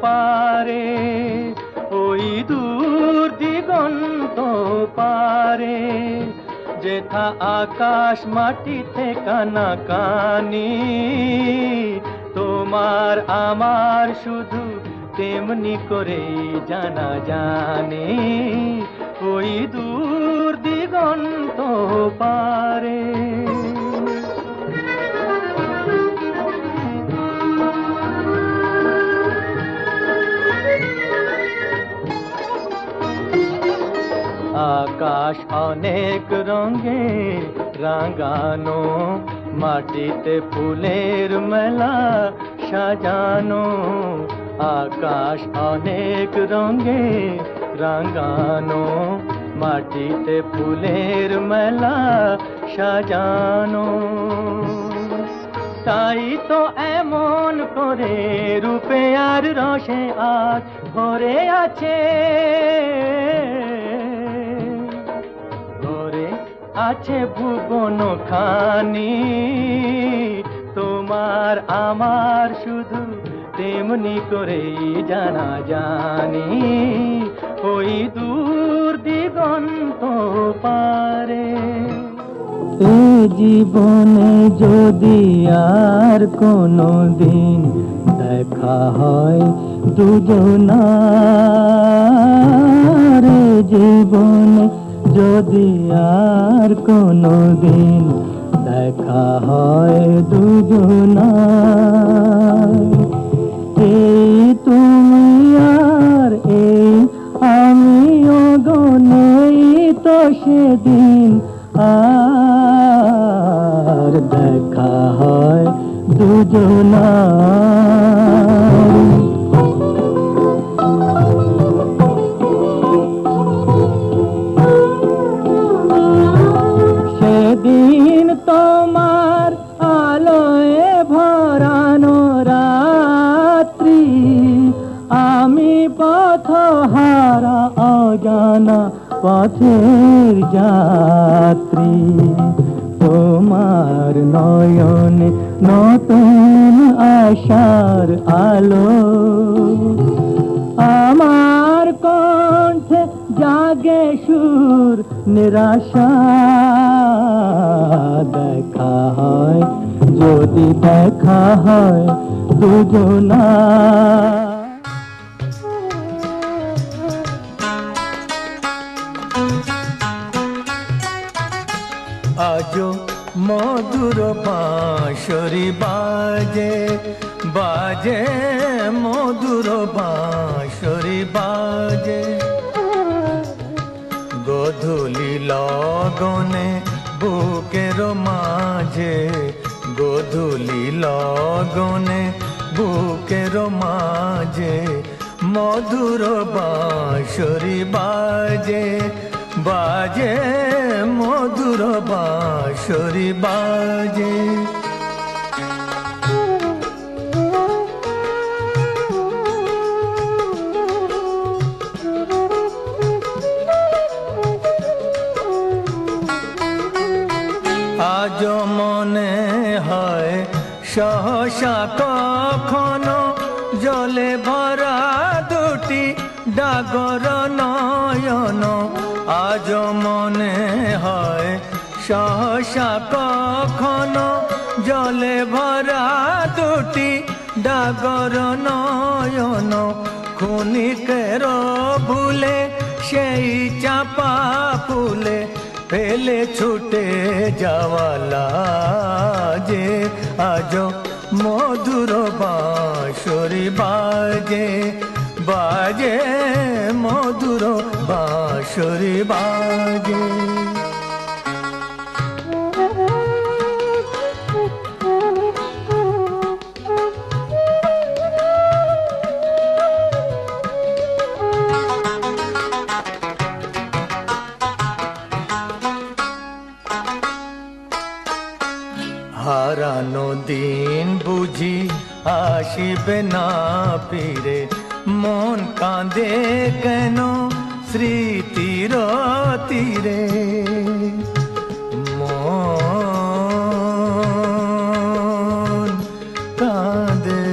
পারে, ওই দূর দিগন্ত পারে, যেথা আকাশ মাটিতে কানাকানি, তোমার আমার শুধু তেমনি করেই জানা জানে, ওই দূর দিগন্ত পারে। আকাশ অনেক রঙে রাঙানো, মাটিতে ফুলের মেলা সাজানো। আকাশ অনেক রঙে রাঙানো, মাটিতে ফুলের মেলা সাজানো। তাই তো এমন করে রূপে আর রসে আজ ভরে আছে, ভরে আছে ভুবন খানি, তোমার আমার শুধু তেমনি করেই জানা জানি, ওই দূর দিগন্ত পারে। এ জীবনে যদি আর কোনো দিন দেখা হয় দুজনার, জীবনে যদি আর কোনো দিন দেখা হয় দুজনার, এই তুমি আর এই আমিও গনেই তো সেদিন আর দেখা হয় দুজনার। সেদিন তোমার আলোয় ভরানো রাত্রি, আমি পথহারা অজানা পথের যাত্রী, তোমার নয়নে নতুন আশার আলো, আমার কণ্ঠে জাগে সুর নিরাশা। দেখা হয় যদি দেখা হয় দুজনা। আজো মধুর বাঁশরি বাজে, বাজে মধুর বাঁশরি বাজে, গোধূলি লগনে বুকের মাঝে, গোধূলি লগনে বুকের মাঝে, মধুর বাঁশরি বাজে, বাজে মধুর বাঁশরি বাজে। আজ মনে হয় সহসা কখনো জলে ভরা দুটি ডাগর নয়ন, আজ মনে হয় সহসা কখনো জলে ভরা দুটি ডাগর নয়ন, ক্ষণিকের ভুলে সেই চাপা ফুলে ফেলে ছুটে যাওয়ালা যে, আজ মধুর বাঁশরি বাজে, বাজে মধুর বাঁশরি বাজে। হারানো দিন বুঝি আসিবে না ফিরে, মন কাঁদে কেন স্মৃতির তীরে, মন কাঁদে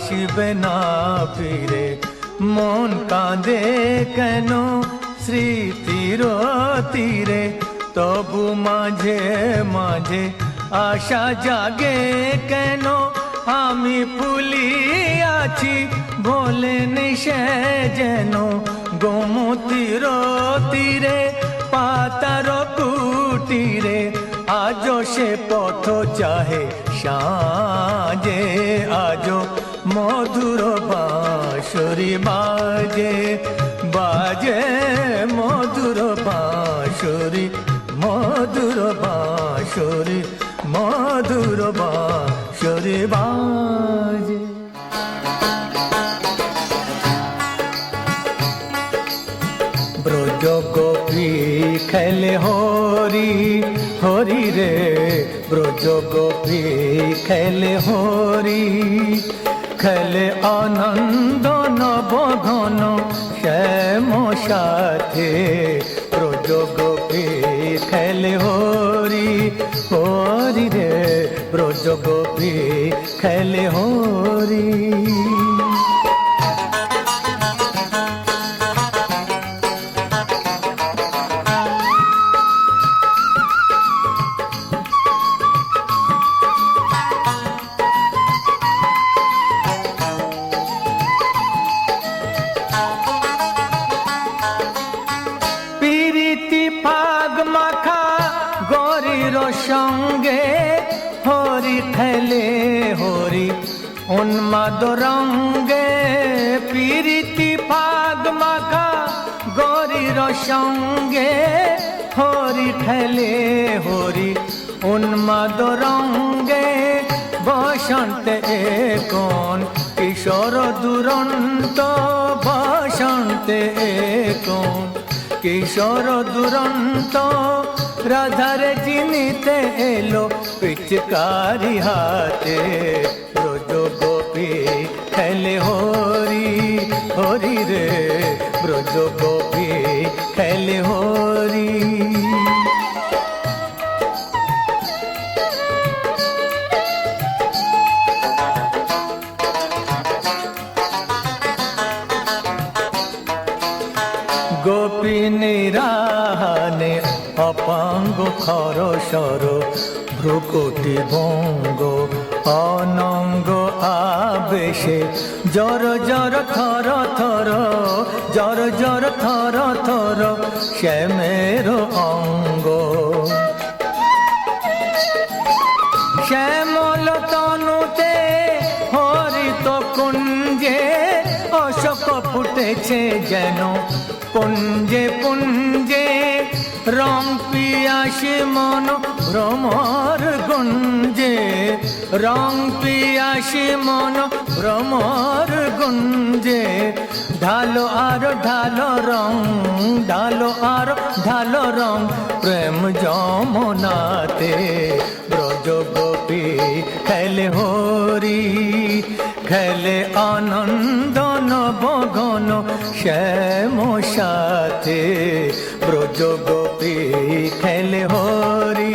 আসবে না ফিরে মন কাঁদে কেন স্মৃতির তীরে তবু মাঝে মাঝে আশা জাগে কেন আমি ফুলিয়াছি ভোলেনি সে যেন গোমতীর তীরে পাতার কুটিরে আজ সে পথ চাহে সাজে আজ মধুর বাঁশরি বাজে বাজে মধুর বাঁশরি মধুর বাঁশরি মধুর বাঁশরি বাজে ব্রজ গোপী খেলে হরি হরি রে ব্রজ গোপী খেলে হরি খেলে আনন্দ নবঘন শ্যাম সাথে ব্রজ গোপী খেলে হরি হরি রে ব্রজ গোপী খেলে হরি সঙ্গে হরি খেলে হরি উন্মাদ রঙ্গে প্রীতি ফাগ মাখা গরির সঙ্গে হরি খেলে হরি উন্মাদ রঙ্গে বসন্তে কোন কিশোর দুরন্ত বসন্তে কোন কিশোর দুরন্ত রাধার জিনিতে এলো পিচকারি হাতে ব্রজ গোপী খেলে হরি হরি রে ব্রজ গোপী খেলে হরি গোপিনী রাহানে অপাঙ্গ খর সর ভ্রুকুটি ভঙ্গ অনঙ্গ আবেশে জর জর থর থর জর জর থর থর শ্যামের অঙ্গ শ্যামল তনুতে হরিত কুঞ্জে অশোক ফুটেছে যেন পুঞ্জে পুঞ্জে রং পিয়াসে মন ভ্রমর গুঞ্জে রং পিয়াসে মন ভ্রমর গুঞ্জে ঢালো আর ঢালো রং ঢালো আর ঢালো রং প্রেম যমুনাতে ব্রজ গোপী খেলে হরি খেলে আনন্দ নবঘন শ্যাম সাথে ব্রজ গোপী খেলে হরি